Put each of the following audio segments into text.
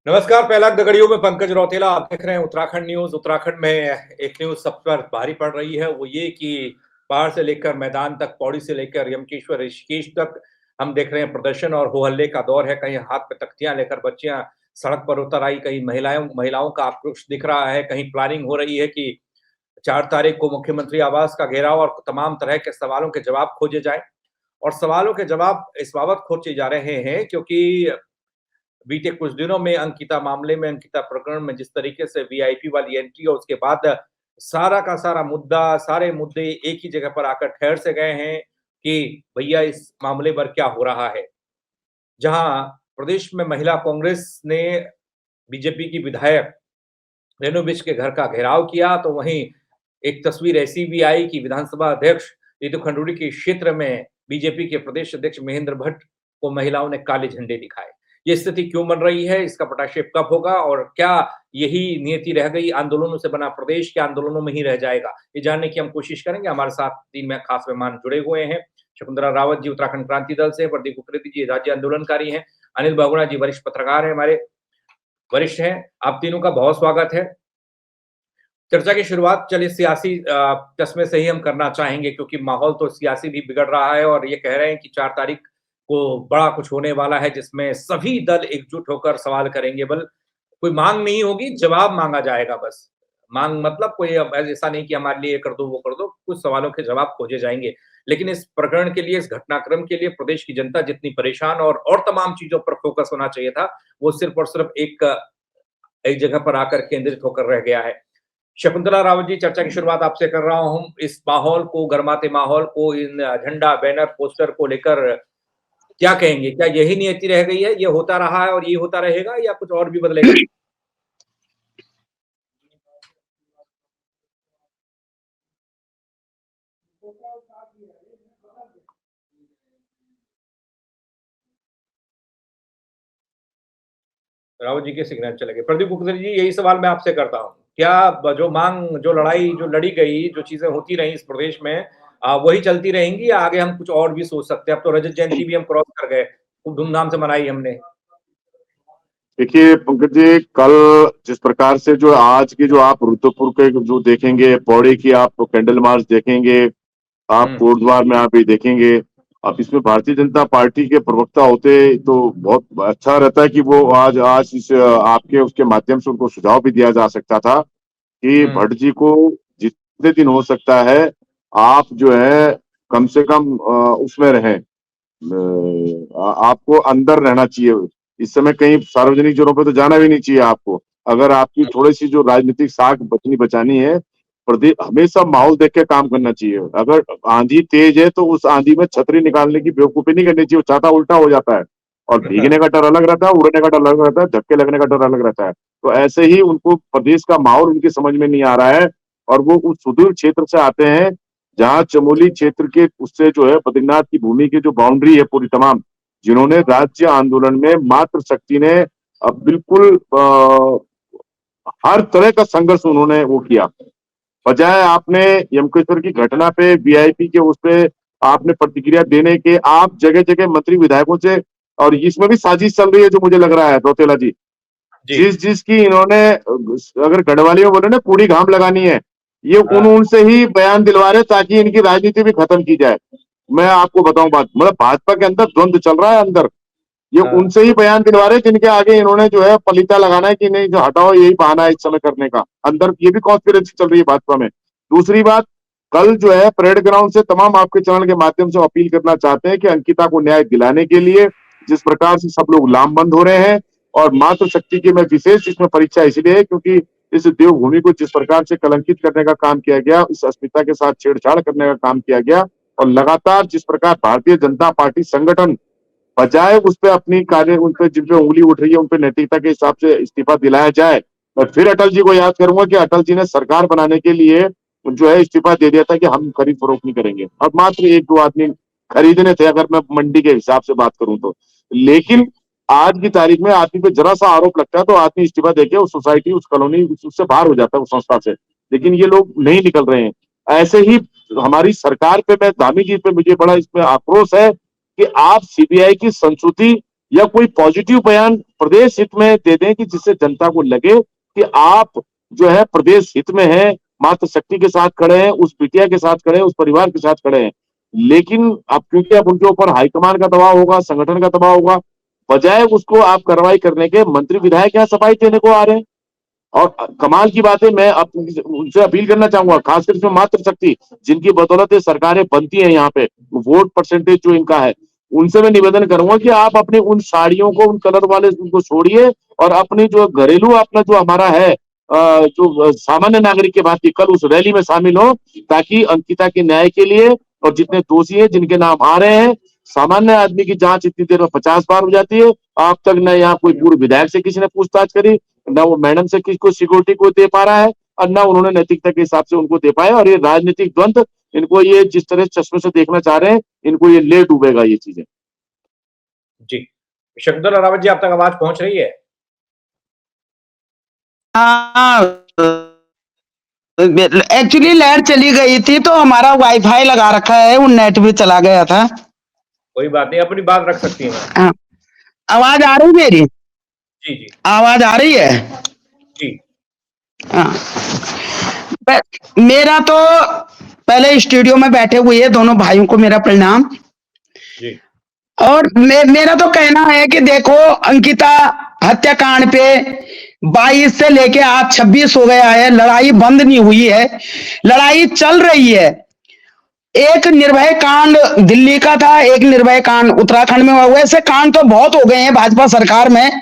नमस्कार। पहला दगड़ियों में पंकज रौतेला। आप देख रहे हैं उत्तराखंड न्यूज। उत्तराखंड में एक न्यूज सब पर भारी पड़ रही है, वो ये कि पहाड़ से लेकर मैदान तक, पौड़ी से लेकर यमकेश्वर ऋषिकेश तक हम देख रहे हैं प्रदर्शन और हो हल्ले का दौर है। कहीं हाथ पे तख्तियां लेकर बच्चियां सड़क पर उतर आई, कहीं महिलाओं का आक्रोश दिख रहा है, कहीं प्लानिंग हो रही है कि 4 तारीख को मुख्यमंत्री आवास का घेराव और तमाम तरह के सवालों के जवाब खोजे जाए। और सवालों के जवाब इस बाबत खोजे जा रहे हैं क्योंकि बीते कुछ दिनों में अंकिता मामले में, अंकिता प्रकरण में जिस तरीके से वीआईपी वाली एंट्री और उसके बाद सारा का सारा मुद्दा, सारे मुद्दे एक ही जगह पर आकर ठहर से गए हैं कि भैया इस मामले पर क्या हो रहा है। जहां प्रदेश में महिला कांग्रेस ने बीजेपी की विधायक रेणु बिष्ट के घर का घेराव किया, तो वहीं एक तस्वीर ऐसी भी आई कि विधानसभा अध्यक्ष रितु खंडूड़ी के क्षेत्र में बीजेपी के प्रदेश अध्यक्ष महेंद्र भट्ट को महिलाओं ने काले झंडे दिखाए। ये स्थिति क्यों बन रही है, इसका पटाक्षेप कब होगा और क्या यही नियति रह गई, आंदोलनों से बना प्रदेश के आंदोलनों में ही रह जाएगा, ये जानने की हम कोशिश करेंगे। हमारे साथ 3 में खास मेहमान जुड़े हुए हैं। शकुंतला रावत जी उत्तराखंड क्रांति दल से, प्रदीप उप्रेती जी राज्य आंदोलनकारी हैं, अनिल बहुगुणा जी वरिष्ठ पत्रकार हैं, हमारे वरिष्ठ हैं। आप तीनों का बहुत स्वागत है। चर्चा की शुरुआत चलिए सियासी चश्मे से ही हम करना चाहेंगे क्योंकि माहौल तो सियासी भी बिगड़ रहा है और ये कह रहे हैं कि 4 तारीख को बड़ा कुछ होने वाला है जिसमें सभी दल एकजुट होकर सवाल करेंगे। बल कोई मांग नहीं होगी, जवाब मांगा जाएगा बस। मांग मतलब कोई अब ऐसा नहीं कि हमारे लिए ये कर दो वो कर दो, कुछ सवालों के जवाब खोजे जाएंगे। लेकिन इस प्रकरण के लिए, इस घटनाक्रम के लिए प्रदेश की जनता जितनी परेशान और तमाम चीजों पर फोकस होना चाहिए था, वो सिर्फ और सिर्फ एक जगह पर आकर केंद्रित होकर रह गया है। शकुंतला रावत जी, चर्चा की शुरुआत आपसे कर रहा हूं। इस माहौल को, गर्माते माहौल को, इन झंडा बैनर पोस्टर को लेकर क्या कहेंगे? क्या यही नियति रह गई है, ये होता रहा है और ये होता रहेगा या कुछ और भी बदलेगा? रावत जी के सिग्नल चले गए। प्रदीप गुप्ता जी, यही सवाल मैं आपसे करता हूँ। क्या जो मांग, जो लड़ाई जो लड़ी गई, जो चीजें होती रही इस प्रदेश में, वही चलती रहेंगी या आगे हम कुछ और भी सोच सकते हैं? अब तो रजत जयंती भी हम क्रॉस कर गए, खूब धूमधाम से मनाई हमने। देखिए पंकज जी, कल जिस प्रकार से जो आज की जो आप रुद्रपुर के जो देखेंगे, पौड़ी की आप कैंडल मार्च देखेंगे, आप हम्म। कोटद्वार में आप ये देखेंगे। अब इसमें भारतीय जनता पार्टी के प्रवक्ता होते तो बहुत अच्छा रहता है कि वो आज आज इस आपके उसके माध्यम से उनको सुझाव भी दिया जा सकता था कि हम्म। भट्ट जी को जितने दिन हो सकता है आप जो है कम से कम उसमें रहें, आपको अंदर रहना चाहिए। इस समय कहीं सार्वजनिक जगहों पे तो जाना भी नहीं चाहिए आपको। अगर आपकी थोड़ी सी जो राजनीतिक साख बचानी है, प्रदेश हमेशा माहौल देख के काम करना चाहिए। अगर आंधी तेज है तो उस आंधी में छतरी निकालने की बेवकूफी नहीं करनी चाहिए, छाता उल्टा हो जाता है और भीगने का डर अलग रहता है, उड़ने का डर अलग रहता है, धक्के लगने का डर अलग रहता है। तो ऐसे ही उनको प्रदेश का माहौल उनकी समझ में नहीं आ रहा है और वो उस सुदूर क्षेत्र से आते हैं जहां चमोली क्षेत्र के उससे जो है बद्रीनाथ की भूमि की जो बाउंड्री है पूरी तमाम, जिन्होंने राज्य आंदोलन में मातृ शक्ति ने अब बिल्कुल हर तरह का संघर्ष उन्होंने वो किया। बजाय आपने यमकेश्वर की घटना पे वीआईपी के उस पे आपने प्रतिक्रिया देने के, आप जगह जगह मंत्री विधायकों से, और इसमें भी साजिश चल रही है जो मुझे लग रहा है रौतेला जी, जी। जिसकी इन्होंने अगर गढ़वाली में बोले ना पूरी घाम लगानी है, ये हाँ। उनसे ही बयान दिलवा रहे ताकि इनकी राजनीति भी खत्म की जाए। मैं आपको बताऊं बात, मतलब भाजपा के अंदर द्वंद्व चल रहा है अंदर, ये हाँ। उनसे ही बयान दिलवा रहे जिनके आगे इन्होंने जो है पलीता लगाना है कि नहीं जो हटाओ, यही बहाना है इस समय करने का। अंदर ये भी कॉन्स्पिरेसी चल रही है भाजपा में। दूसरी बात, कल जो है परेड ग्राउंड से तमाम आपके चैनल के माध्यम से अपील करना चाहते हैं कि अंकिता को न्याय दिलाने के लिए जिस प्रकार से सब लोग लामबंद हो रहे हैं, और मातृशक्ति की मैं विशेष इसमें परीक्षा इसलिए है क्योंकि इस देवभूमि को जिस प्रकार से कलंकित करने का काम किया गया, इस अस्मिता के साथ छेड़छाड़ करने का काम किया गया, और लगातार जिस प्रकार भारतीय जनता पार्टी संगठन बजाय उस पर अपनी कार्य, उन पर जिन पे उंगली उठ रही है उन पे नैतिकता के हिसाब से इस्तीफा दिलाया जाए। मैं फिर अटल जी को याद करूंगा कि अटल जी ने सरकार बनाने के लिए जो है इस्तीफा दे दिया था कि हम खरीद फरोख्त नहीं करेंगे, और मात्र एक दो आदमी खरीदने थे अगर मैं मंडी के हिसाब से बात करूं तो। जी। लेकिन आज की तारीख में आदमी पे जरा सा आरोप लगता है तो आदमी इस्तीफा देके उस सोसाइटी, उस कॉलोनी, उससे बाहर हो जाता है, उस संस्था से। लेकिन ये लोग नहीं निकल रहे हैं। ऐसे ही हमारी सरकार पे, मैं धामी जी पे मुझे बड़ा इसमें आक्रोश है कि आप सीबीआई की संस्तुति या कोई पॉजिटिव बयान प्रदेश हित में दे दें कि जिससे जनता को लगे कि आप जो है प्रदेश हित में है, मातृशक्ति के साथ खड़े हैं, उस बिटिया के साथ खड़े हैं, उस परिवार के साथ खड़े हैं। लेकिन अब क्योंकि अब उनके ऊपर हाईकमान का दबाव होगा, संगठन का दबाव होगा, बजाय उसको आप कार्रवाई करने के मंत्री विधायक यहाँ सफाई देने को आ रहे हैं। और कमाल की बात है, मैं उनसे अपील करना चाहूंगा, खासकर इसमें मातृशक्ति जिनकी बदौलत सरकारें बनती हैं यहाँ पे, वोट परसेंटेज जो इनका है, उनसे मैं निवेदन करूंगा कि आप अपने उन साड़ियों को, उन कलर वाले उनको छोड़िए और अपनी जो घरेलू अपना जो हमारा है जो सामान्य नागरिक की बात की, कल उस रैली में शामिल हो, ताकि अंकिता के न्याय के लिए और जितने दोषी हैं जिनके नाम आ रहे हैं, सामान्य आदमी की जांच इतनी देर में 50 बार हो जाती है। अब तक न यहाँ कोई पूर्व विधायक से किसी ने पूछताछ करी, न वो मैडम से किसी को सिक्योरिटी को दे पा रहा है, और न उन्होंने नैतिकता के हिसाब से उनको दे पाया। और ये राजनीतिक द्वंद्व, इनको ये जिस तरह चश्मे से देखना चाह रहे हैं, इनको ये ले डूबेगा ये चीजें। जी, शकुंतला रावत जी, आप तक आवाज पहुंच रही है? एक्चुअली लाइट चली गई थी तो हमारा वाईफाई लगा रखा है, वो नेट भी चला गया था। कोई बात नहीं, अपनी बात रख सकती हैं। हाँ, आवाज आ रही मेरी? जी जी, आवाज आ रही है जी। हाँ, मेरा तो पहले स्टूडियो में बैठे हुए दोनों भाइयों को मेरा प्रणाम जी। और मेरा तो कहना है कि देखो, अंकिता हत्याकांड पे 22 से लेके आज 26 हो गया है, लड़ाई बंद नहीं हुई है, लड़ाई चल रही है। एक निर्भय कांड दिल्ली का था, एक निर्भय कांड उत्तराखंड में हुआ। वैसे कांड तो बहुत हो गए हैं भाजपा सरकार में,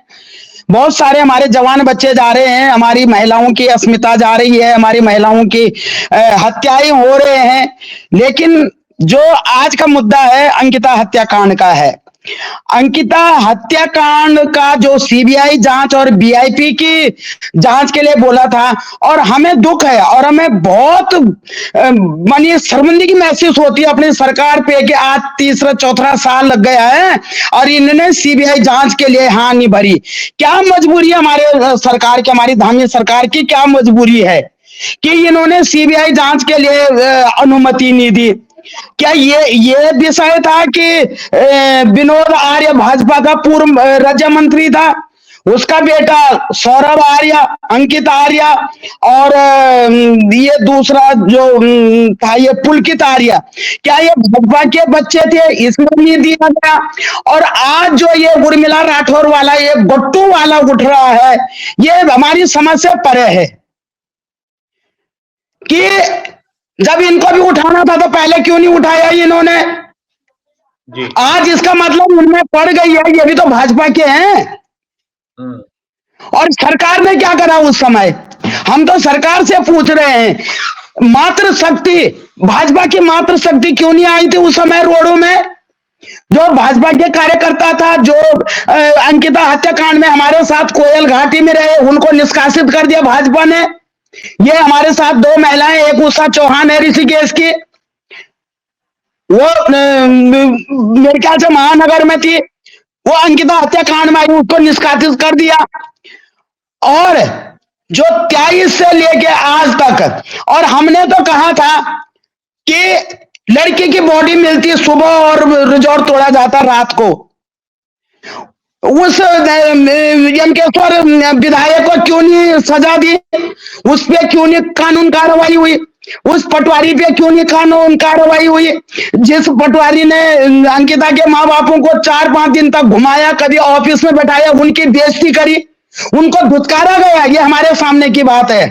बहुत सारे हमारे जवान बच्चे जा रहे हैं, हमारी महिलाओं की अस्मिता जा रही है, हमारी महिलाओं की हत्याएं हो रहे हैं। लेकिन जो आज का मुद्दा है अंकिता हत्याकांड का है। अंकिता हत्याकांड का जो सीबीआई जांच और वीआईपी की जांच के लिए बोला था, और हमें दुख है और हमें बहुत मानिए शर्मिंदगी महसूस होती है अपनी सरकार पे कि आज तीसरा चौथा साल लग गया है और इन्होंने सीबीआई जांच के लिए हाँ नहीं भरी। क्या मजबूरी है हमारे सरकार की, हमारी धामी सरकार की क्या मजबूरी है कि इन्होंने सीबीआई जांच के लिए अनुमति नहीं दी? क्या ये विषय था कि विनोद आर्य भाजपा का पूर्व राज्य मंत्री था, उसका बेटा सौरभ आर्य, अंकित आर्य और ये दूसरा जो था ये पुलकित आर्य, क्या ये भाजपा के बच्चे थे? इसमें नहीं दिया गया। और आज जो ये उर्मिला राठौर वाला ये गट्टू वाला उठ रहा है, ये हमारी समझ से परे है कि जब इनको भी उठाना था तो पहले क्यों नहीं उठाया इन्होंने जी। आज इसका मतलब उनमें पड़ गई है, ये भी तो भाजपा के हैं। और सरकार ने क्या करा उस समय? हम तो सरकार से पूछ रहे हैं, मातृशक्ति, भाजपा की मातृशक्ति क्यों नहीं आई थी उस समय रोडों में? जो भाजपा के कार्यकर्ता था, जो अंकिता हत्याकांड में हमारे साथ कोयल घाटी में रहे, उनको निष्कासित कर दिया भाजपा ने। ये हमारे साथ दो महिलाएं, एक उषा चौहान है ऋषिकेश की, वो मेरे ख्याल से महानगर में थी, वो अंकिता हत्याकांड में आई, उसको निष्कासित कर दिया। और जो 23 से लेके आज तक, और हमने तो कहा था कि लड़की की बॉडी मिलती सुबह और रिजॉर्ट तोड़ा जाता रात को। उस यमकेश्वर विधायक को क्यों नहीं सजा दी? उस पे क्यों नहीं कानून कार्रवाई हुई? उस पटवारी पे क्यों नहीं कानून कार्रवाई हुई? जिस पटवारी ने अंकिता के माँ बापों को 4-5 दिन तक घुमाया, कभी ऑफिस में बैठाया, उनकी बेइज्जती करी, उनको धुतकारा गया, ये हमारे सामने की बात है।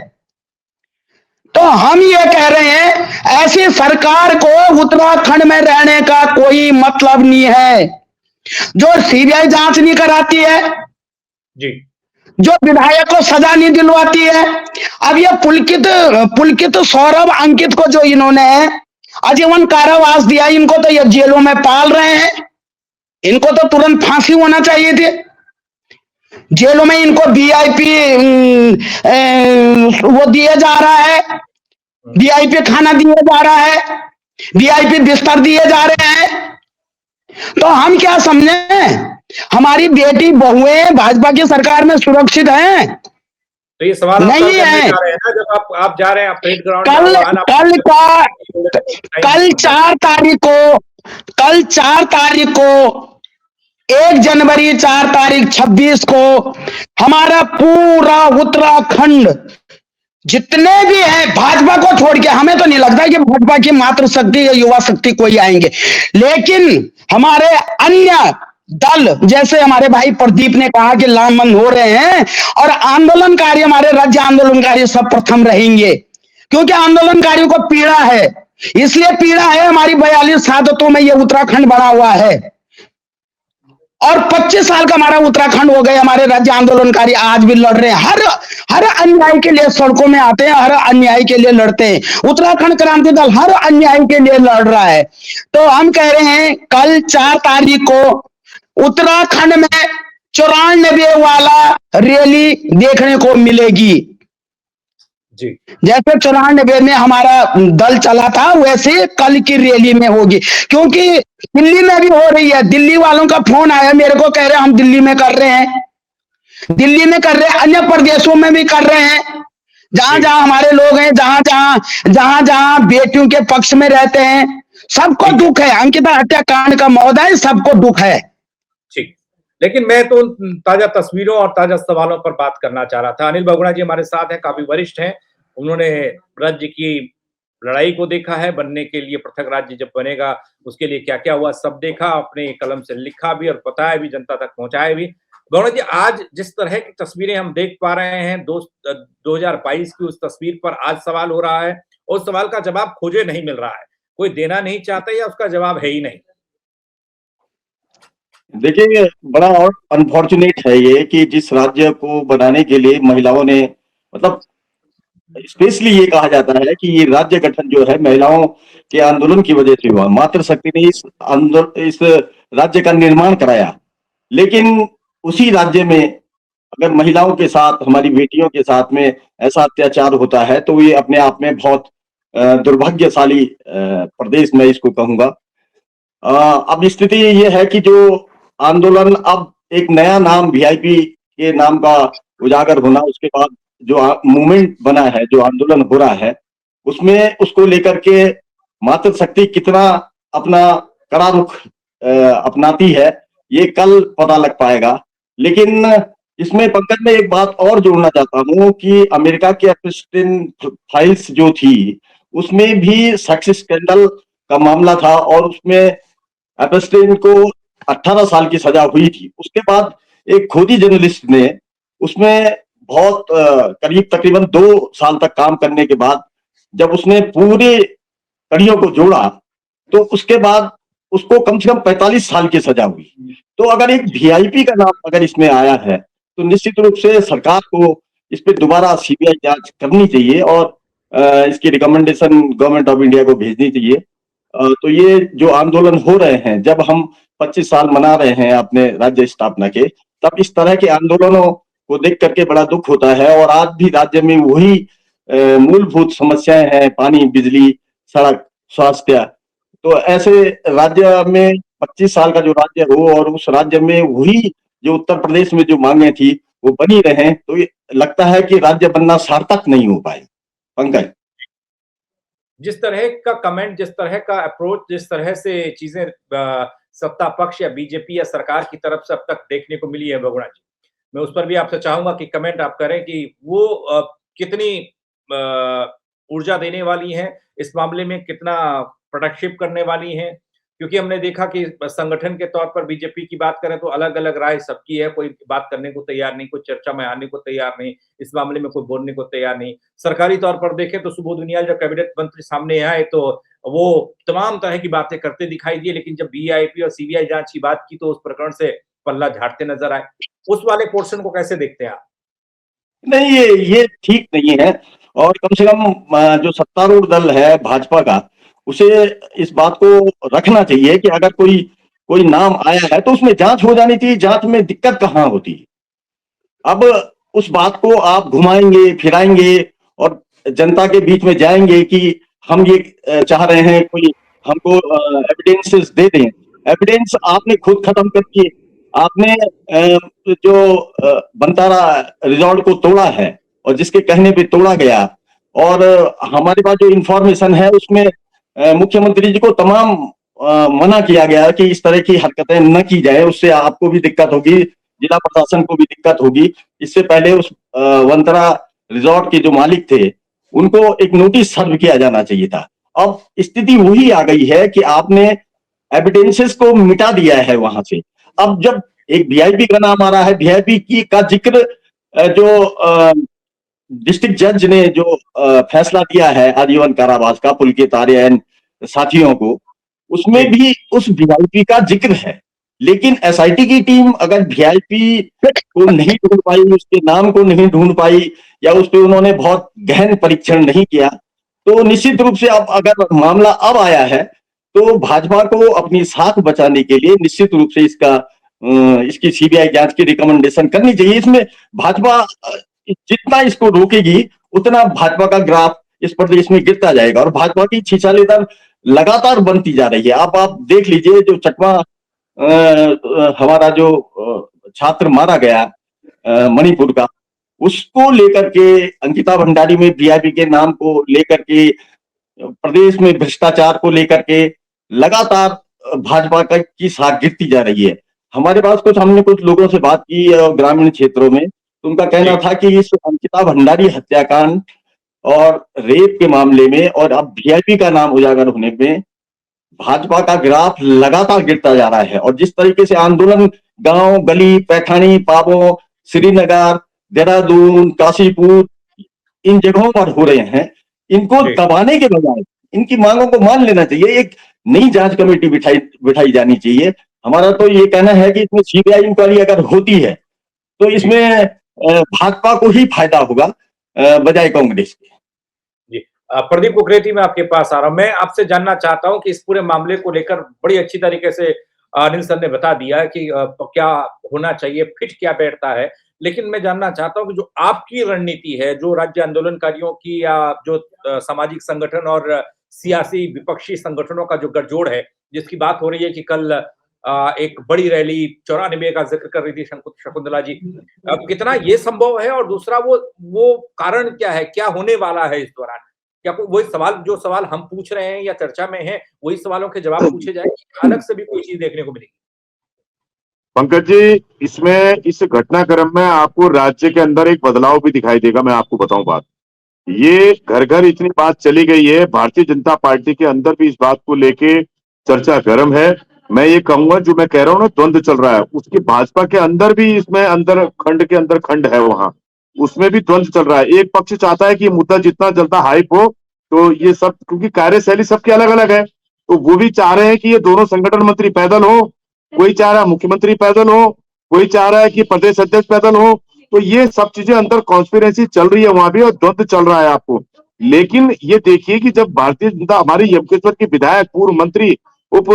तो हम ये कह रहे हैं, ऐसी सरकार को उत्तराखंड में रहने का कोई मतलब नहीं है, जो सीबीआई जांच नहीं कराती है जी, जो विधायक को सजा नहीं दिलवाती है। अब ये पुलकित सौरभ अंकित को जो इन्होंने आजीवन कारावास दिया, इनको तो ये जेलों में पाल रहे हैं, इनको तो तुरंत फांसी होना चाहिए थी। जेलों में इनको वीआईपी वो दिया जा रहा है, वीआईपी खाना दिया जा रहा है, वीआईपी बिस्तर दिए जा रहे हैं। तो हम क्या समझे, हमारी बेटी बहुएं भाजपा की सरकार में सुरक्षित हैं? तो ये सवाल नहीं है। जब आप जा रहे हैं परेड ग्राउंड, कल 4 तारीख को 1 जनवरी 4 तारीख 26 को हमारा पूरा उत्तराखंड जितने भी हैं, भाजपा को छोड़ के, हमें तो नहीं लगता कि भाजपा की मातृ शक्ति या युवा शक्ति कोई आएंगे, लेकिन हमारे अन्य दल जैसे हमारे भाई प्रदीप ने कहा कि लामबंद हो रहे हैं, और आंदोलनकारी, हमारे राज्य आंदोलनकारी सब प्रथम रहेंगे, क्योंकि आंदोलनकारियों को पीड़ा है, इसलिए पीड़ा है, हमारी 42 शहादतों में ये उत्तराखंड बना हुआ है, और 25 साल का हमारा उत्तराखंड हो गए। हमारे राज्य आंदोलनकारी आज भी लड़ रहे हैं, हर अन्याय के लिए सड़कों में आते हैं, हर अन्याय के लिए लड़ते हैं। उत्तराखंड क्रांति दल हर अन्याय के लिए लड़ रहा है। तो हम कह रहे हैं कल 4 तारीख को उत्तराखंड में 94 वाला रैली देखने को मिलेगी। जी, जैसे 94 में हमारा दल चला था, वैसे कल की रैली में होगी, क्योंकि दिल्ली में भी हो रही है। दिल्ली वालों का फोन आया मेरे को, कह रहे हम दिल्ली में कर रहे हैं, दिल्ली में कर रहे हैं, अन्य प्रदेशों में भी कर रहे हैं, जहां जहां हमारे लोग हैं, जहां जहां बेटियों के पक्ष में रहते हैं, सबको दुख है। अंकिता हत्याकांड का महोदय, सबको दुख है। ठीक, लेकिन मैं तो ताजा तस्वीरों और ताजा सवालों पर बात करना चाह रहा था। अनिल बहुगुणा जी हमारे साथ हैं, काफी वरिष्ठ हैं, उन्होंने राज्य की लड़ाई को देखा है, बनने के लिए पृथक राज्य जब बनेगा उसके लिए क्या क्या हुआ सब देखा, अपने कलम से लिखा भी और बताया भी, जनता तक पहुंचाया भी। गौड़ा जी, आज जिस तरह की तस्वीरें हम देख पा रहे हैं 2022 की, उस तस्वीर पर आज सवाल हो रहा है, और उस सवाल का जवाब खोजे नहीं मिल रहा है, कोई देना नहीं चाहता या उसका जवाब है ही नहीं। देखिए, बड़ा और अनफॉर्चुनेट है ये कि जिस राज्य को बनाने के लिए महिलाओं ने, मतलब स्पेशली ये कहा जाता है कि ये राज्य गठन जो है महिलाओं के आंदोलन की वजह से हुआ, मातृशक्ति ने इस राज्य का निर्माण कराया, लेकिन उसी राज्य में अगर महिलाओं के साथ, हमारी बेटियों के साथ में ऐसा अत्याचार होता है तो ये अपने आप में बहुत दुर्भाग्यशाली प्रदेश मैं इसको कहूंगा। अब स्थिति ये है कि जो आंदोलन, अब एक नया नाम वीआईपी के नाम का उजागर होना, उसके बाद जो मूवमेंट बना है, जो आंदोलन हो रहा है, उसमें उसको लेकर के मातृशक्ति कितना अपना कड़ा रुख अपनाती है ये कल पता लग पाएगा। लेकिन इसमें पंकज में एक बात और जोड़ना चाहता हूँ कि अमेरिका की एप्स्टीन फाइल्स जो थी उसमें भी सेक्स स्कैंडल का मामला था, और उसमें एप्स्टीन को 18 साल की सजा हुई थी। उसके बाद एक खोजी जर्नलिस्ट ने उसमें बहुत करीब तकरीबन 2 साल तक काम करने के बाद जब उसने पूरे कड़ियों को जोड़ा तो उसके बाद उसको कम से कम 45 साल की सजा हुई। तो अगर एक वीआईपी का नाम अगर इसमें आया है तो निश्चित रूप से सरकार को इस पे दोबारा सीबीआई जांच करनी चाहिए और इसकी रिकमेंडेशन गवर्नमेंट ऑफ इंडिया को भेजनी चाहिए। तो ये जो आंदोलन हो रहे हैं, जब हम 25 साल मना रहे हैं अपने राज्य स्थापना के, तब इस तरह के आंदोलनों को देख करके बड़ा दुख होता है। और आज भी राज्य में वही मूलभूत समस्याएं हैं, पानी, बिजली, सड़क, स्वास्थ्य। तो ऐसे राज्य में 25 साल का जो राज्य हो और उस राज्य में वही जो उत्तर प्रदेश में जो मांगे थी वो बनी रहे, तो ये लगता है कि राज्य बनना सार्थक नहीं हो पाए। पंकज, जिस तरह का कमेंट, जिस तरह का अप्रोच, जिस तरह से चीजें सत्ता पक्ष या बीजेपी या सरकार की तरफ से अब तक देखने को मिली है बहुगुणा जी, मैं उस पर भी आपसे चाहूंगा कि कमेंट आप करें कि वो कितनी ऊर्जा देने वाली है इस मामले में, कितना प्रोडक्टिव करने वाली है, क्योंकि हमने देखा कि संगठन के तौर पर बीजेपी की बात करें तो अलग अलग राय सबकी है, कोई बात करने को तैयार नहीं, कोई चर्चा में आने को तैयार नहीं, इस मामले में कोई बोलने को तैयार नहीं। सरकारी तौर पर देखें तो सुबोध उनियाल जब कैबिनेट मंत्री सामने आए तो वो तमाम तरह की बातें करते दिखाई दिए, लेकिन जब वीआईपी और सीबीआई जांच की बात की तो उस प्रकरण से पल्ला झाड़ते नजर आए। उस वाले पोर्शन को कैसे देखते हैं आप? नहीं, ये ठीक नहीं है, और कम से कम जो सत्तारूढ़ दल है भाजपा का, उसे इस बात को रखना चाहिए कि अगर कोई नाम आया है तो उसमें जांच हो जानी चाहिए। जांच में दिक्कत कहाँ होती है। अब उस बात को आप घुमाएंगे फिराएंगे और जनता के बीच में जाएंगे कि हम ये चाह रहे हैं, कोई हमको एविडेंसेस दे दें। एविडेंस आपने खुद खत्म कर दिए। आपने जो बंतारा रिजॉर्ट को तोड़ा है और जिसके कहने पे तोड़ा गया, और हमारे पास जो इंफॉर्मेशन है उसमें मुख्यमंत्री जी को तमाम मना किया गया कि इस तरह की हरकतें न की जाए, उससे आपको भी दिक्कत होगी, जिला प्रशासन को भी दिक्कत होगी। इससे पहले उस वंतरा रिजॉर्ट के जो मालिक थे उनको एक नोटिस सर्व किया जाना चाहिए था। अब स्थिति वही आ गई है कि आपने एविडेंसेस को मिटा दिया है वहां से। अब जब एक वीआईपी का नाम आ रहा है, वीआईपी की का जिक्र जो डिस्ट्रिक्ट जज ने जो फैसला दिया है आजीवन कारावास का पुलकित आर्यन साथियों को, उसमें भी उस वीआईपी का जिक्र है। लेकिन एसआईटी की टीम अगर वीआईपी को नहीं ढूंढ पाई, उसके नाम को नहीं ढूंढ पाई, या उस पर उन्होंने बहुत गहन परीक्षण नहीं किया, तो निश्चित रूप से अब अगर मामला अब आया है तो भाजपा को अपनी साख बचाने के लिए निश्चित रूप से इसकी सीबीआई जांच की रिकमेंडेशन करनी चाहिए। इसमें भाजपा जितना इसको रोकेगी उतना भाजपा का ग्राफ इस प्रदेश में गिरता जाएगा और भाजपा की छिछालेदार लगातार बनती जा रही है। आप देख लीजिए, जो चकमा हमारा जो छात्र मारा गया मणिपुर का, उसको लेकर के अंकिता भंडारी में वीआईपी के नाम को लेकर के, प्रदेश में भ्रष्टाचार को लेकर के लगातार भाजपा की साख गिरती जा रही है। हमारे पास हमने कुछ लोगों से बात की ग्रामीण क्षेत्रों में, तो उनका कहना था कि इस अंकिता भंडारी हत्याकांड और रेप के मामले में और अब वीआईपी का नाम उजागर होने में भाजपा का ग्राफ लगातार गिरता जा रहा है। और जिस तरीके से आंदोलन गांव गली, पैठानी, पाबों, श्रीनगर, देहरादून, काशीपुर, इन जगहों पर हो रहे हैं, इनको दबाने के बजाय इनकी मांगों को मान लेना चाहिए। एक नई जांच कमेटी बिठाई जानी चाहिए। हमारा तो ये कहना है कि इसमें सीबीआई इंक्वायरी अगर होती है तो इसमें भाजपा को ही फायदा होगा बजाय कांग्रेस के। जी, प्रदीप कुकरेती, मैं आपके पास आ रहा हूं। मैं आपसे जानना चाहता हूं कि इस पूरे मामले को लेकर बड़ी अच्छी तरीके से अनिल सर ने बता दिया है कि क्या होना चाहिए, फिट क्या बैठता है, लेकिन मैं जानना चाहता हूं कि जो आपकी रणनीति है, जो राज्य आंदोलनकारियों की या जो सामाजिक संगठन और सियासी विपक्षी संगठनों का जो गठजोड़ है, जिसकी बात हो रही है कि कल एक बड़ी रैली 94 का जिक्र कर रही थी शकुंतला जी, कितना ये संभव है, और दूसरा वो कारण क्या है, क्या होने वाला है इस दौरान? क्या कोई वही सवाल, जो सवाल हम पूछ रहे हैं या चर्चा में है, वही सवालों के जवाब पूछे जाएंगे, अलग से भी कोई चीज देखने को मिलेगी? पंकज जी, इसमें इस घटनाक्रम में आपको राज्य के अंदर एक बदलाव भी दिखाई देगा। मैं आपको बताऊं बात, ये घर घर इतनी बात चली गई है, भारतीय जनता पार्टी के अंदर भी इस बात को लेके चर्चा गर्म है। मैं ये कहूंगा, जो मैं कह रहा हूं ना, द्वंद्व चल रहा है, उसकी भाजपा के अंदर भी, इसमें अंदर खंड के अंदर खंड है, वहां उसमें भी द्वंद्व चल रहा है। एक पक्ष चाहता है कि मुद्दा जितना जल्दा हाइप हो, तो ये सब, क्योंकि कार्यशैली सबकी अलग अलग है, तो वो भी चाह रहे हैं कि ये दोनों संगठन मंत्री पैदल हो, कोई चाह रहा है मुख्यमंत्री पैदल हो, कोई चाह रहा है कि प्रदेश अध्यक्ष पैदल हो। तो ये सब चीजें अंदर कॉन्स्पिरेसी चल रही है वहां भी, और द्वंद्व चल रहा है आपको। लेकिन ये देखिए कि जब भारतीय जनता, हमारी यमकेश्वर की विधायक, पूर्व मंत्री, उप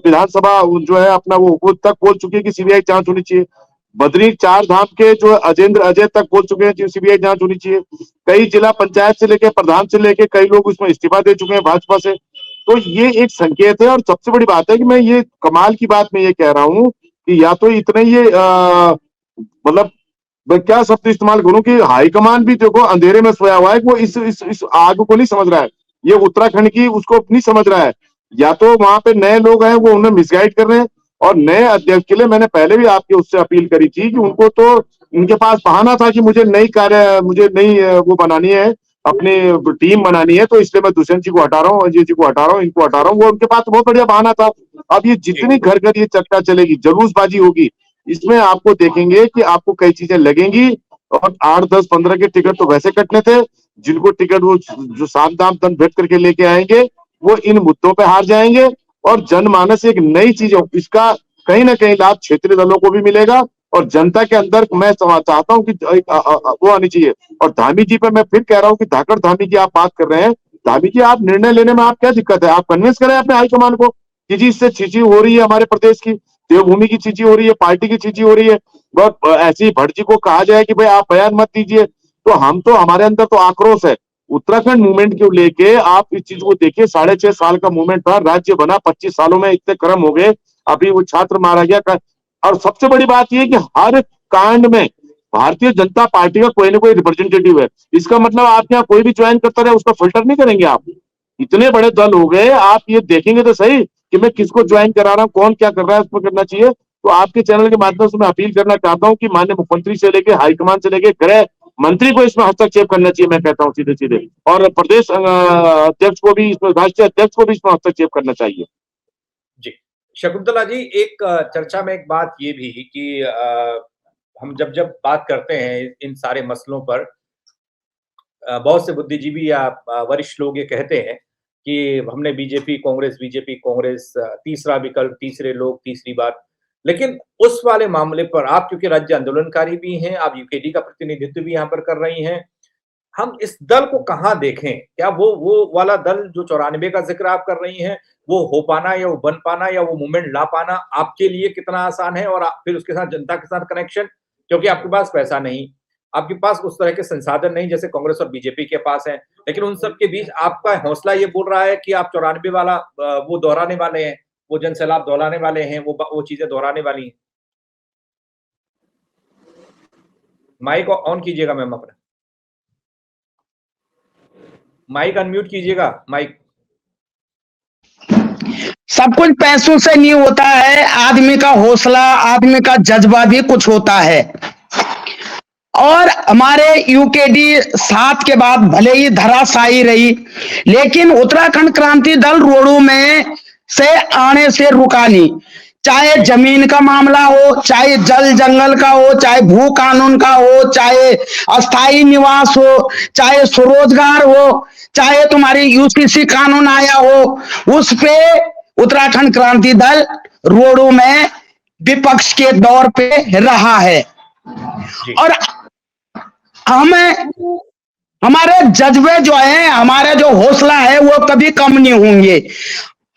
विधानसभा जो है अपना, वो तक बोल चुके हैं कि सीबीआई जांच होनी चाहिए। बद्री चार धाम के जो अजेंद्र अजय तक बोल चुके हैं कि सीबीआई जांच होनी चाहिए। कई जिला पंचायत से लेके प्रधान से लेके कई लोग उसमें इस्तीफा दे चुके हैं भाजपा से। तो ये एक संकेत है। और सबसे बड़ी बात है कि मैं ये कमाल की बात मैं ये कह रहा हूं कि या तो इतने ये मतलब मैं क्या शब्द इस्तेमाल करूं कि हाईकमान भी देखो अंधेरे में सोया हुआ है, वो इस आग को नहीं समझ रहा है, ये उत्तराखंड की उसको नहीं समझ रहा है। या तो वहां पे नए लोग हैं, वो उन्हें मिसगाइड कर रहे हैं, और नए अध्यक्ष के लिए मैंने पहले भी आपके उससे अपील करी थी कि उनको तो इनके पास बहाना था कि मुझे नई वो बनानी है, अपनी टीम बनानी है, तो इसलिए मैं दुष्यंत जी को हटा रहा हूँ, अजय जी को हटा रहा हूँ, इनको हटा रहा हूँ। वो उनके पास बहुत बढ़िया बहाना था। अब ये जितनी घर घर ये चर्चा चलेगी, जलूसबाजी होगी, इसमें आपको देखेंगे कि आपको कई चीजें लगेंगी। और 8, 10, 15 के टिकट तो वैसे कटने थे, जिनको टिकट वो जो साम दाम दंड भेद करके लेके आएंगे, वो इन मुद्दों पे हार जाएंगे। और जनमानस एक नई चीज, इसका कहीं ना कहीं लाभ क्षेत्रीय दलों को भी मिलेगा, और जनता के अंदर मैं चाहता हूं कि वो आनी चाहिए। और धामी जी पे मैं फिर कह रहा हूं कि धाकड़ धामी की आप बात कर रहे हैं, धामी जी आप निर्णय लेने में आप क्या दिक्कत है? आप कन्विंस करें अपने हाईकमान को कि जी इससे चीची हो रही है, हमारे प्रदेश की देवभूमि की चीची हो रही है, पार्टी की चीची हो रही है। और ऐसी भट्ट जी को कहा जाए कि भाई आप बयान मत दीजिए, तो हमारे अंदर तो आक्रोश है। उत्तराखंड मूवमेंट को लेके आप इस चीज को देखिए, 6.5 साल का मूवमेंट था, राज्य बना, 25 सालों में इतने क्रम हो गए, अभी वो छात्र मारा गया। और सबसे बड़ी बात यह कि हर कांड में भारतीय जनता पार्टी का कोई ना कोई रिप्रेजेंटेटिव है। इसका मतलब आप यहाँ कोई भी ज्वाइन करता रहे, उसका फिल्टर नहीं करेंगे आप? इतने बड़े दल हो गए, आप ये देखेंगे तो सही कि मैं किसको ज्वाइन करा रहा हूँ, कौन क्या कर रहा है, उस पर करना चाहिए। तो आपके चैनल के माध्यम से मैं अपील करना चाहता हूँ कि माननीय मुख्यमंत्री से लेके हाईकमान से लेके गृह मंत्री को इसमें हस्तक्षेप करना चाहिए, मैं कहता हूँ सीधे सीधे, और प्रदेश अध्यक्ष को भी, इसमें राष्ट्रीय अध्यक्ष को भी इसमें हस्तक्षेप करना चाहिए। जी, शकुंतला जी, एक चर्चा में एक बात ये भी कि हम जब बात करते हैं इन सारे मसलों पर, बहुत से बुद्धिजीवी या वरिष्ठ लोग ये कहते हैं कि हमने बीजेपी कांग्रेस, तीसरा विकल्प, तीसरे लोग, तीसरी बात। लेकिन उस वाले मामले पर आप क्योंकि राज्य आंदोलनकारी भी हैं, आप यूकेडी का प्रतिनिधित्व भी यहाँ पर कर रही हैं, हम इस दल को कहाँ देखें? क्या वो वाला दल जो 94 का जिक्र आप कर रही हैं, वो हो पाना या वो बन पाना या वो मूवमेंट ला पाना आपके लिए कितना आसान है? और फिर उसके साथ जनता के साथ कनेक्शन, क्योंकि आपके पास पैसा नहीं, आपके पास उस तरह के संसाधन नहीं जैसे कांग्रेस और बीजेपी के पास है, लेकिन उन सब के बीच आपका हौसला ये बोल रहा है कि आप 94 वाला वो दोहराने वाले हैं, वो जन सैलाब दोहराने वाले हैं, वो चीजें दोहराने वाली हैं। माइक ऑन कीजिएगा मैम अपना, माइक अनम्यूट कीजिएगा, माइक। सब कुछ पैसों से नहीं होता है, आदमी का हौसला, आदमी का जज्बा भी कुछ होता है। और हमारे यूकेडी 7 के बाद भले ही धराशायी रही, लेकिन उत्तराखंड क्रांति दल रोड़ों में से आने से रुका नहीं। चाहे जमीन का मामला हो, चाहे जल जंगल का हो, चाहे भू कानून का हो, चाहे अस्थाई निवास हो, चाहे स्वरोजगार हो, चाहे तुम्हारी यूसीसी कानून आया हो, उस पे उत्तराखंड क्रांति दल रोड़ों में विपक्ष के दौर पे रहा है। और हमारे जज्बे जो है, हमारे जो हौसला है, वो कभी कम नहीं होंगे।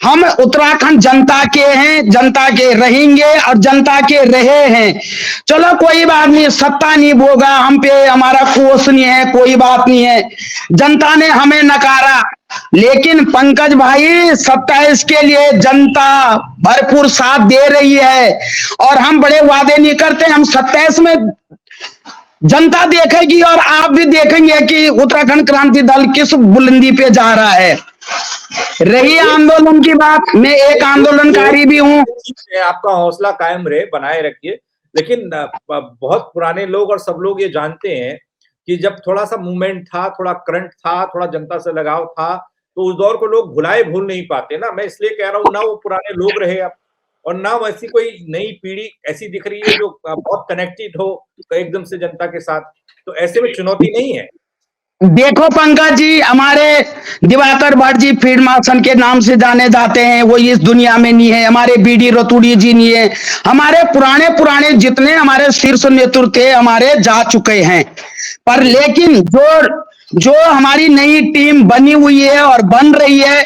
हम उत्तराखंड जनता के हैं, जनता के रहेंगे और जनता के रहे हैं। चलो कोई बात नहीं, सत्ता नहीं होगा हम पे, हमारा कोष नहीं है, कोई बात नहीं है, जनता ने हमें नकारा, लेकिन पंकज भाई 27 के लिए जनता भरपूर साथ दे रही है। और हम बड़े वादे नहीं करते, हम 27 में जनता देखेगी और आप भी देखेंगे कि उत्तराखंड क्रांति दल किस बुलंदी पे जा रहा है। रही आंदोलन की बात, मैं एक आंदोलनकारी भी हूँ। आपका हौसला कायम रहे, बनाए रखिए। लेकिन बहुत पुराने लोग और सब लोग ये जानते हैं कि जब थोड़ा सा मूवमेंट था, थोड़ा करंट था, थोड़ा जनता से लगाव था, तो उस दौर को लोग भूल नहीं पाते ना। मैं इसलिए कह रहा हूँ, ना वो पुराने लोग रहे अब, और ना वैसी कोई नई पीढ़ी ऐसी दिख रही है जो बहुत कनेक्टेड हो एकदम से जनता के साथ। तो ऐसे में चुनौती नहीं है। देखो पंकज जी, हमारे दिवाकर भट्ट जी फील्ड मार्शल के नाम से जाने जाते हैं, वो इस दुनिया में नहीं है। हमारे बीडी रतूड़ी जी नहीं है। हमारे पुराने जितने हमारे शीर्ष नेतृत्व थे, हमारे जा चुके हैं। पर लेकिन जो हमारी नई टीम बनी हुई है और बन रही है,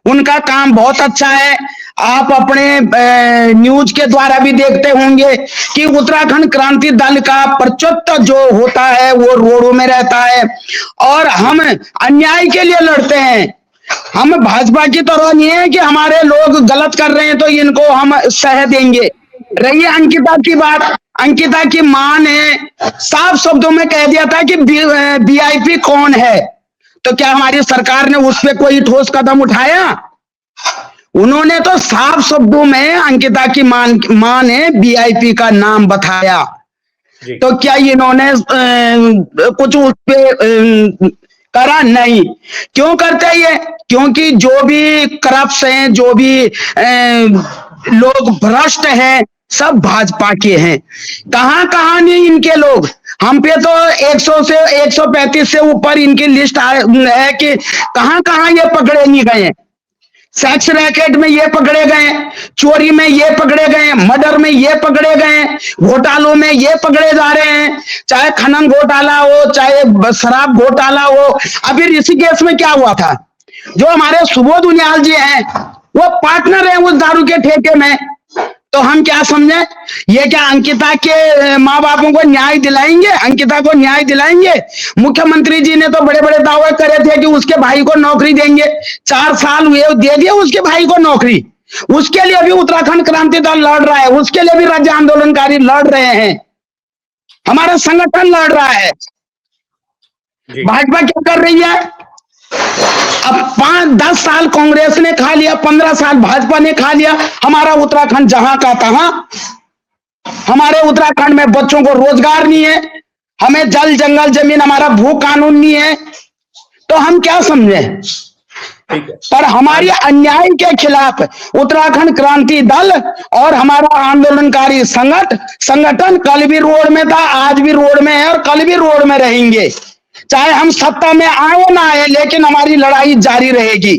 उनका काम बहुत अच्छा है। आप अपने न्यूज के द्वारा भी देखते होंगे कि उत्तराखंड क्रांति दल का प्रचुत्त जो होता है वो रोडों में रहता है, और हम अन्याय के लिए लड़ते हैं। हम भाजपा की तरह नहीं है कि हमारे लोग गलत कर रहे हैं तो इनको हम सह देंगे। रही अंकिता की बात, अंकिता की मां ने साफ शब्दों में कह दिया था कि वीआईपी कौन है, तो क्या हमारी सरकार ने उस पर कोई ठोस कदम उठाया? उन्होंने तो साफ शब्दों में अंकिता की मां ने वीआईपी का नाम बताया। तो क्या इन्होंने कुछ उस पे करा? नहीं। क्यों करते ये? क्योंकि जो भी करप्ट हैं, जो भी लोग भ्रष्ट हैं, सब भाजपा के हैं। कहां नहीं इनके लोग। हम पे तो 100 से 135 से ऊपर इनकी लिस्ट है कि कहां ये पकड़े नहीं गए। सेक्स रैकेट में ये पकड़े गए, चोरी में ये पकड़े गए, मर्डर में ये पकड़े गए, घोटालों में ये पकड़े जा रहे हैं, चाहे खनन घोटाला हो, चाहे शराब घोटाला हो। अभी ऋषिकेश में क्या हुआ था? जो हमारे सुबोध उनियाल जी हैं, वो पार्टनर है उस दारू के ठेके में। तो हम क्या समझे? ये क्या अंकिता के माँ बापों को न्याय दिलाएंगे? अंकिता को न्याय दिलाएंगे? मुख्यमंत्री जी ने तो बड़े बड़े दावे करे थे कि उसके भाई को नौकरी देंगे। 4 साल हुए, दे दिया उसके भाई को नौकरी। उसके लिए भी उत्तराखंड क्रांति दल लड़ रहा है, उसके लिए भी राज्य आंदोलनकारी लड़ रहे हैं, हमारा संगठन लड़ रहा है। भाजपा क्या कर रही है? अब 5-10 साल कांग्रेस ने खा लिया, 15 साल भाजपा ने खा लिया, हमारा उत्तराखंड जहां का तहां। हमारे उत्तराखंड में बच्चों को रोजगार नहीं है, हमें जल जंगल जमीन, हमारा भू कानून नहीं है, तो हम क्या समझें। ठीक है, पर हमारी अन्याय के खिलाफ उत्तराखंड क्रांति दल और हमारा आंदोलनकारी संगठन कल भी रोड में था, आज भी रोड में है और कल भी रोड में रहेंगे, चाहे हम सत्ता में आए ना आए, लेकिन हमारी लड़ाई जारी रहेगी।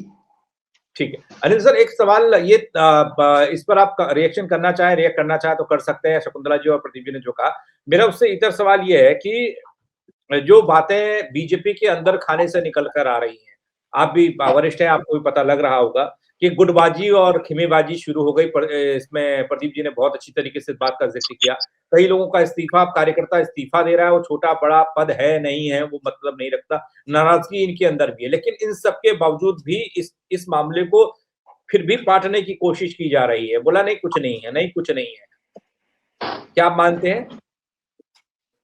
ठीक है अनिल सर, एक सवाल ये इस पर आप रिएक्शन करना चाहे, रिएक्ट करना चाहे तो कर सकते हैं, शकुंतला जी और प्रदीप जी ने जो कहा। मेरा उससे इतर सवाल ये है कि जो बातें बीजेपी के अंदर खाने से निकल कर आ रही हैं, आप भी वरिष्ठ हैं, आपको भी पता लग रहा होगा कि गुटबाजी और खिमेबाजी शुरू हो गई। इसमें प्रदीप जी ने बहुत अच्छी तरीके से बात का जिक्र किया। कई लोगों का इस्तीफा, कार्यकर्ता इस्तीफा दे रहा है, वो छोटा बड़ा पद है नहीं है वो मतलब नहीं रखता, नाराजगी इनके अंदर भी है, लेकिन इन सब के बावजूद भी इस मामले को फिर भी बांटने की कोशिश की जा रही है। बोला नहीं कुछ नहीं है, नहीं कुछ नहीं है। क्या आप मानते हैं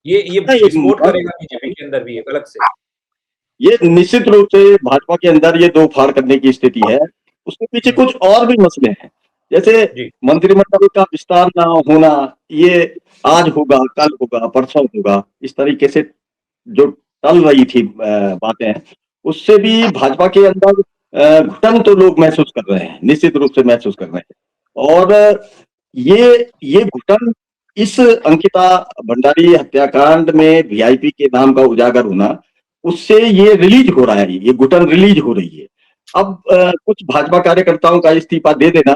ये विस्फोट करेगा बीजेपी के अंदर भी एक अलग से? ये निश्चित रूप से भाजपा के अंदर ये दो फाड़ करने की स्थिति है। उसके पीछे कुछ और भी मसले हैं, जैसे मंत्रिमंडल का विस्तार ना होना, ये आज होगा, कल होगा, परसों होगा, इस तरीके से जो टल रही थी बातें, उससे भी भाजपा के अंदर घुटन तो लोग महसूस कर रहे हैं, निश्चित रूप से महसूस कर रहे हैं। और ये घुटन इस अंकिता भंडारी हत्याकांड में वीआईपी के नाम का उजागर होना, उससे ये रिलीज हो रहा है, ये घुटन रिलीज हो रही है। अब कुछ भाजपा कार्यकर्ताओं का इस्तीफा दे देना,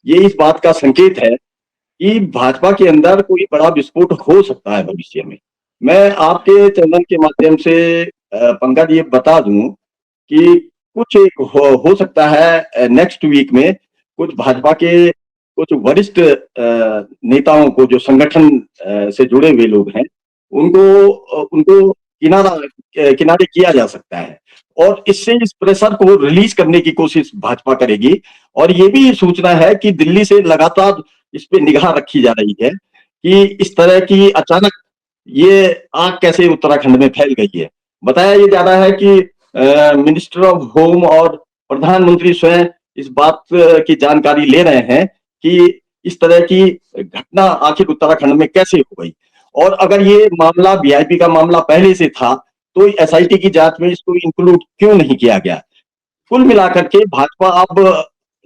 ये इस बात का संकेत है कि भाजपा के अंदर कोई बड़ा विस्फोट हो सकता है भविष्य में। मैं आपके चैनल के माध्यम से पंकज ये बता दूं कि कुछ एक हो सकता है नेक्स्ट वीक में कुछ भाजपा के कुछ वरिष्ठ नेताओं को, जो संगठन से जुड़े हुए लोग हैं, उनको किनारे किया जा सकता है, और इससे इस प्रेशर को रिलीज करने की कोशिश भाजपा करेगी। और ये भी सूचना है कि दिल्ली से लगातार इस पे निगाह रखी जा रही है कि इस तरह की अचानक ये आग कैसे उत्तराखंड में फैल गई है। बताया ये जा रहा है कि मिनिस्टर ऑफ होम और प्रधानमंत्री स्वयं इस बात की जानकारी ले रहे हैं कि इस तरह की घटना आखिर उत्तराखंड में कैसे हो गई, और अगर ये मामला वीआईपी का मामला पहले से था तो एसआईटी की जांच में इसको इंक्लूड क्यों नहीं किया गया। कुल मिलाकर के भाजपा अब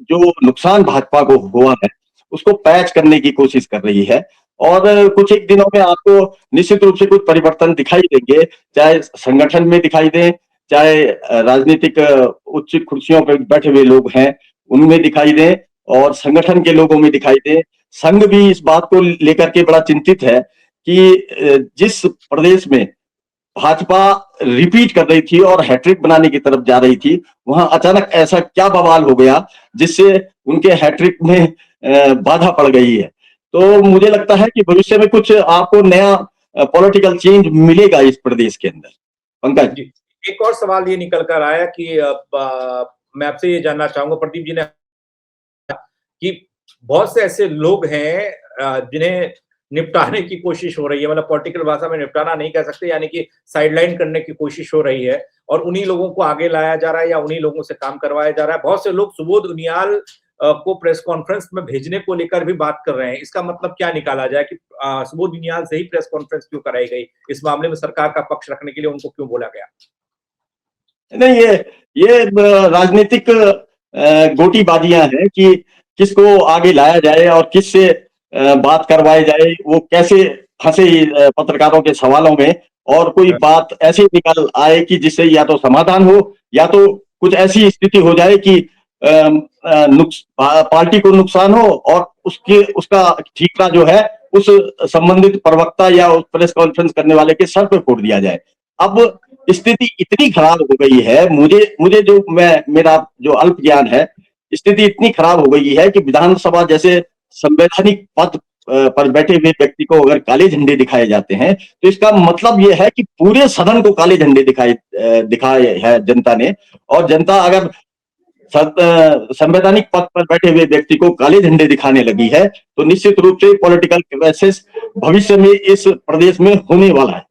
जो नुकसान भाजपा को हुआ है उसको पैच करने की कोशिश कर रही है, और कुछ एक दिनों में आपको निश्चित रूप से कुछ परिवर्तन दिखाई देंगे, चाहे संगठन में दिखाई दे, चाहे राजनीतिक उच्च कुर्सियों पर बैठे हुए लोग हैं उनमें दिखाई दे, और संगठन के लोगों में दिखाई दे। संघ भी इस बात को लेकर के बड़ा चिंतित है कि जिस प्रदेश में भाजपा रिपीट कर रही थी और हैट्रिक बनाने की तरफ जा रही थी, वहां अचानक ऐसा क्या बवाल हो गया जिससे उनके हैट्रिक में बाधा पड़ गई है। तो मुझे लगता है कि भविष्य में कुछ आपको नया पॉलिटिकल चेंज मिलेगा इस प्रदेश के अंदर। पंकज जी, एक और सवाल ये निकल कर आया कि मैं आपसे ये जानना चाहूंगा, प्रदीप जी ने कि बहुत से ऐसे लोग हैं जिन्हें निपटाने की कोशिश हो रही है, मतलब पॉलिटिकल भाषा में निपटाना नहीं कह सकते, यानी कि साइडलाइन करने की कोशिश हो रही है, और उन्हीं लोगों को आगे लाया जा रहा है या उन्हीं लोगों से काम करवाया जा रहा है। बहुत से लोग सुबोध उनियाल को प्रेस कॉन्फ्रेंस में भेजने को लेकर भी बात कर रहे हैं। इसका मतलब क्या निकाला जाए कि सुबोध उनियाल से ही प्रेस कॉन्फ्रेंस क्यों कराई गई? इस मामले में सरकार का पक्ष रखने के लिए उनको क्यों बोला गया? नहीं, ये राजनीतिक गोटीबाजियां हैं कि किसको आगे लाया जाए और किससे बात करवाई जाए, वो कैसे फंसे पत्रकारों के सवालों में, और कोई बात ऐसी निकल आए कि जिससे या तो समाधान हो या तो कुछ ऐसी स्थिति हो जाए कि पार्टी को नुकसान हो और उसका ठीकरा जो है उस संबंधित प्रवक्ता या उस प्रेस कॉन्फ्रेंस करने वाले के सर पे फोड़ दिया जाए। अब स्थिति इतनी खराब हो गई है, मुझे जो मेरा जो अल्प ज्ञान है, स्थिति इतनी खराब हो गई है कि विधानसभा जैसे संवैधानिक पद पर बैठे हुए व्यक्ति को अगर काले झंडे दिखाए जाते हैं तो इसका मतलब यह है कि पूरे सदन को काले झंडे दिखाए है जनता ने, और जनता अगर संवैधानिक पद पर बैठे हुए व्यक्ति को काले झंडे दिखाने लगी है तो निश्चित रूप से पॉलिटिकल क्राइसिस भविष्य में इस प्रदेश में होने वाला है।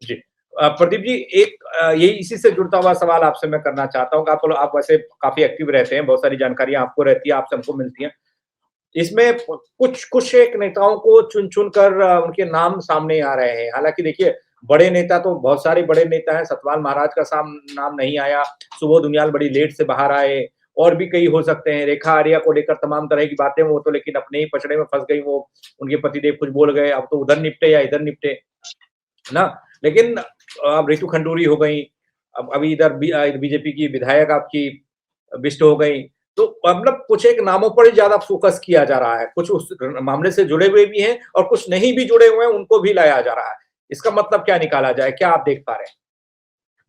जी, प्रदीप जी, एक यही इसी से जुड़ता हुआ सवाल आपसे मैं करना चाहता हूँ कि आप वैसे काफी एक्टिव रहते हैं, बहुत सारी जानकारियां आपको रहती है, आपसे हमको मिलती हैं। इसमें कुछ एक नेताओं को चुन कर उनके नाम सामने आ रहे हैं। हालांकि देखिए, बड़े नेता तो बहुत सारे बड़े नेता हैं, सतपाल महाराज का नाम नहीं आया, सुबोध उनियाल बड़ी लेट से बाहर आए, और भी कई हो सकते हैं। रेखा आर्या को लेकर तमाम तरह की बातें, वो तो लेकिन अपने ही पचड़े में फंस गई, वो उनके पतिदेव कुछ बोल गए, अब तो उधर निपटे या इधर निपटे ना। लेकिन अब रितु खंडूरी हो गई, अब अभी इधर बीजेपी की विधायक आपकी बिष्ट हो गई। तो मतलब कुछ एक नामों पर ही ज्यादा फोकस किया जा रहा है, कुछ उस मामले से जुड़े हुए भी हैं और कुछ नहीं भी जुड़े हुए हैं, उनको भी लाया जा रहा है। इसका मतलब क्या निकाला जाए, क्या आप देख पा रहे हैं?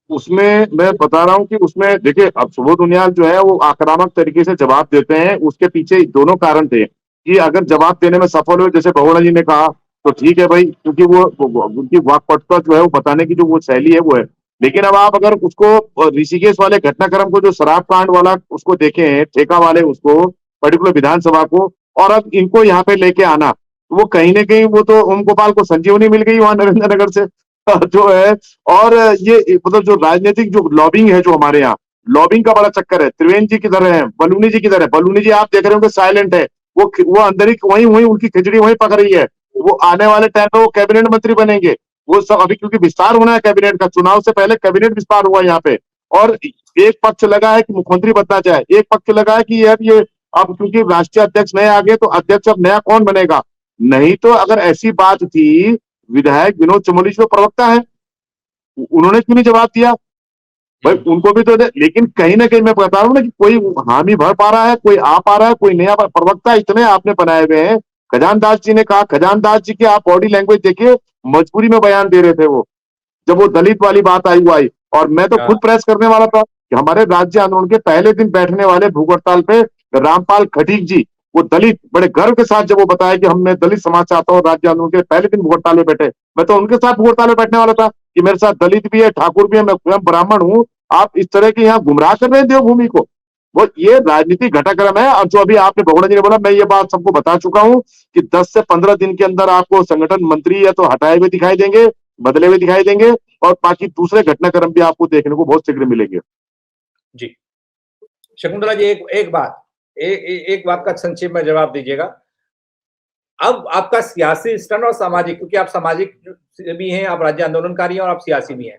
उसमें मैं बता रहा हूँ कि उसमें देखिए, अब सुबोध उनियाल जो है वो आक्रामक तरीके से जवाब देते हैं। उसके पीछे दोनों कारण थे कि अगर जवाब देने में सफल हुए, जैसे बहुगुणा जी ने कहा, तो ठीक है भाई, क्योंकि वो उनकी वाक्पटुता जो है वो बताने की जो वो शैली है वो है। लेकिन अब आप अगर उसको ऋषिकेश वाले घटनाक्रम को, जो शराब कांड वाला उसको देखें, ठेका वाले उसको, पर्टिकुलर विधानसभा को, और अब इनको यहाँ पे लेके आना, तो वो कहीं ना कहीं वो तो ओम गोपाल को संजीवनी मिल गई वहां नरेंद्र नगर से जो है। और ये मतलब जो राजनीतिक जो लॉबिंग है, जो हमारे यहाँ लॉबिंग का बड़ा चक्कर है। त्रिवेंद्र जी किधर है, बलूनी जी किधर है? बलूनी जी आप देख रहे होंगे साइलेंट है, वो अंदर ही वहीं वहीं उनकी खिचड़ी वहीं पक रही है। वो आने वाले टाइम में वो कैबिनेट मंत्री बनेंगे। वो सब अभी क्योंकि विस्तार होना है कैबिनेट का, चुनाव से पहले कैबिनेट विस्तार हुआ यहाँ पे। और एक पक्ष लगा है कि मुख्यमंत्री बनना चाहे, एक पक्ष लगा है कि यार ये अब क्योंकि राष्ट्रीय अध्यक्ष नए आ गए, तो अध्यक्ष अब नया कौन बनेगा? नहीं तो अगर ऐसी बात थी, विधायक विनोद चमोली जो प्रवक्ता है, उन्होंने क्यों नहीं जवाब दिया भाई? उनको भी तो दे। लेकिन कहीं ना कहीं मैं बता रहा हूँ ना कि कोई हामी भर पा रहा है, कोई आ पा रहा है, कोई नया प्रवक्ता इतने आपने बनाए हुए हैं। खजानदास जी ने कहा, खजानदास जी की आप बॉडी लैंग्वेज देखिए, मजबूरी में बयान दे रहे थे वो, जब वो दलित वाली बात आई। और मैं तो खुद प्रेस करने वाला था कि हमारे राज्य आंदोलन के पहले दिन बैठने वाले भूख हड़ताल पे रामपाल खटीक जी, वो दलित, बड़े गर्व के साथ जब वो बताया कि हमने दलित समाज से आता हूँ, राज्य आंदोलन के पहले दिन भूख हड़ताल में बैठे, मैं तो उनके साथ भूख हड़ताल में बैठने वाला था कि मेरे साथ दलित भी है, ठाकुर भी है, मैं स्वयं ब्राह्मण हूँ। आप इस तरह के यहाँ गुमराह कर रहे हैं देवभूमि को। वो ये राजनीतिक घटनाक्रम है। और जो अभी आपने बहुगुणा जी ने बोला, मैं ये बात सबको बता चुका हूँ कि 10 से 15 दिन के अंदर आपको संगठन मंत्री या तो हटाए हुए दिखाई देंगे, बदले हुए दिखाई देंगे, और बाकी दूसरे घटनाक्रम भी आपको देखने को बहुत शीघ्र मिलेंगे। जी, शकुंतला जी, एक बात का संक्षेप में जवाब दीजिएगा। अब आपका सियासी स्टैंड और सामाजिक, क्योंकि आप सामाजिक भी हैं, आप राज्य आंदोलनकारी हैं और आप सियासी भी हैं,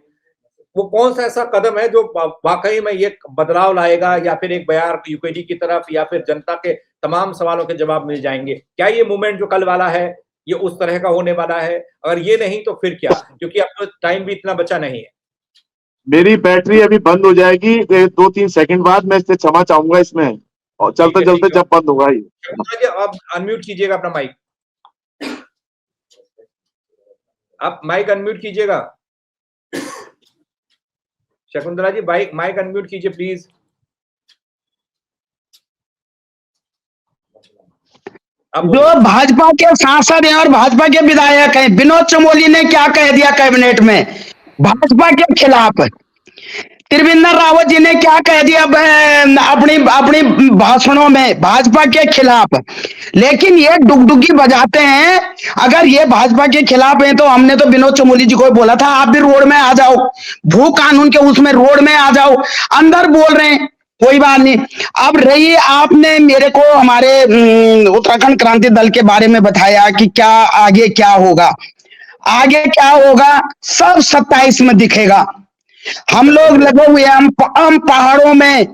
वो कौन सा ऐसा कदम है जो वाकई में ये बदलाव लाएगा, या फिर एक बयार यूकेडी की तरफ, या फिर जनता के तमाम सवालों के जवाब मिल जाएंगे? क्या ये मूवमेंट जो कल वाला है ये उस तरह का होने वाला है? अगर ये नहीं तो फिर क्या? क्योंकि अब तो टाइम भी इतना बचा नहीं है। मेरी बैटरी अभी बंद हो जाएगी 2-3 सेकंड बाद, मैं इससे क्षमा चाहूंगा इसमें, और चलते चलते जब बंद होगा ये। शकुंतला जी, आप अनम्यूट कीजिएगा अपना माइक, आप माइक अनम्यूट कीजिएगा। शकुंतला जी, माइक अनम्यूट कीजिए प्लीज। जो भाजपा के सांसद हैं और भाजपा के विधायक हैं, विनोद चमोली ने क्या कह दिया कैबिनेट में भाजपा के खिलाफ? त्रिवेंद्र रावत जी ने क्या कह दिया अपनी अपनी भाषणों में भाजपा के खिलाफ? लेकिन ये डुगडुगी बजाते हैं। अगर ये भाजपा के खिलाफ हैं तो हमने तो विनोद चमोली जी को बोला था, आप भी रोड में आ जाओ, भू कानून के उसमें रोड में आ जाओ, अंदर बोल रहे हैं, कोई बात नहीं। अब रही, आपने मेरे को हमारे उत्तराखंड क्रांति दल के बारे में बताया कि क्या आगे क्या होगा। आगे क्या होगा सब 27 में दिखेगा। हम लोग लगे हुए हैं, हम पहाड़ों में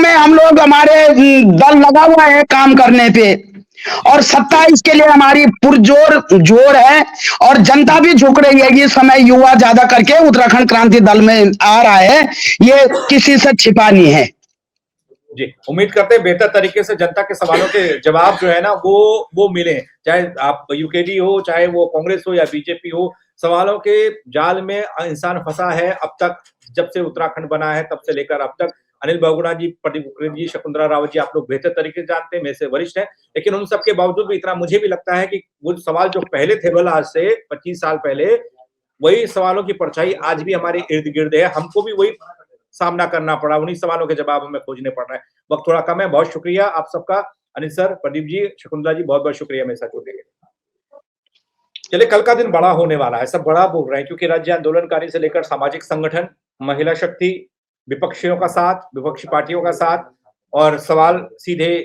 हम लोग, हमारे दल लगा हुआ है काम करने पे, और 27 के लिए हमारी पुरजोर जोर है, और जनता भी झुक रही है। इस समय युवा ज्यादा करके उत्तराखंड क्रांति दल में आ रहा है, ये किसी से छिपा नहीं है। जी, उम्मीद करते हैं बेहतर तरीके से जनता के सवालों के जवाब जो है ना वो मिले, चाहे आप यूकेडी हो, चाहे वो कांग्रेस हो या बीजेपी हो। सवालों के जाल में इंसान फंसा है अब तक, जब से उत्तराखंड बना है तब से लेकर अब तक। अनिल बहुगुणा जी, प्रदीप उक्रेन जी, शकुंतला रावत जी, आप लोग बेहतर तरीके से जानते हैं, मेरे से वरिष्ठ हैं, लेकिन उन सबके बावजूद भी इतना मुझे भी लगता है कि वो सवाल जो पहले थे, बोला आज से 25 साल पहले, वही सवालों की परछाई आज भी हमारे इर्द गिर्द है। हमको भी वही सामना करना पड़ा, उन्हीं सवालों के जवाब हमें खोजने पड़ रहे हैं। वक्त थोड़ा कम है, बहुत शुक्रिया आप सबका। अनिल सर, प्रदीप जी, शकुंतला जी, बहुत बहुत शुक्रिया मेरे साथ जुड़ने के लिए। चलिए, कल का दिन बड़ा होने वाला है, सब बड़ा बोल रहे हैं क्योंकि राज्य आंदोलनकारी से लेकर सामाजिक संगठन, महिला शक्ति, विपक्षियों का साथ, विपक्षी पार्टियों का साथ, और सवाल सीधे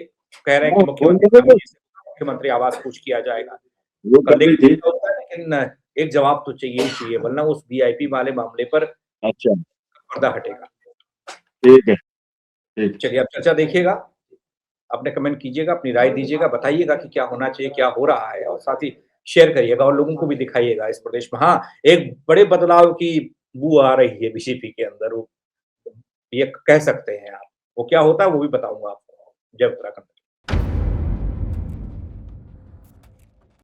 कह रहे हैं कि मुख्यमंत्री आवास कुछ किया जाएगा। कल देखते हैं क्या होता है, लेकिन एक जवाब तो चाहिए ही चाहिए, वरना उस वीआईपी वाले मामले पर अच्छा पर्दा हटेगा। ठीक है, ठीक। चलिए, आप चर्चा देखिएगा, अपने कमेंट कीजिएगा, अपनी राय दीजिएगा, बताइएगा कि क्या होना चाहिए, क्या हो रहा है, और साथ ही शेयर करिएगा और लोगों को भी दिखाइएगा इस प्रदेश में। हाँ, एक बड़े बदलाव की बू आ रही है बीजेपी के अंदर, वो ये कह सकते हैं आप। वो क्या होता है वो भी बताऊंगा आपको। जय उत्तराखंड।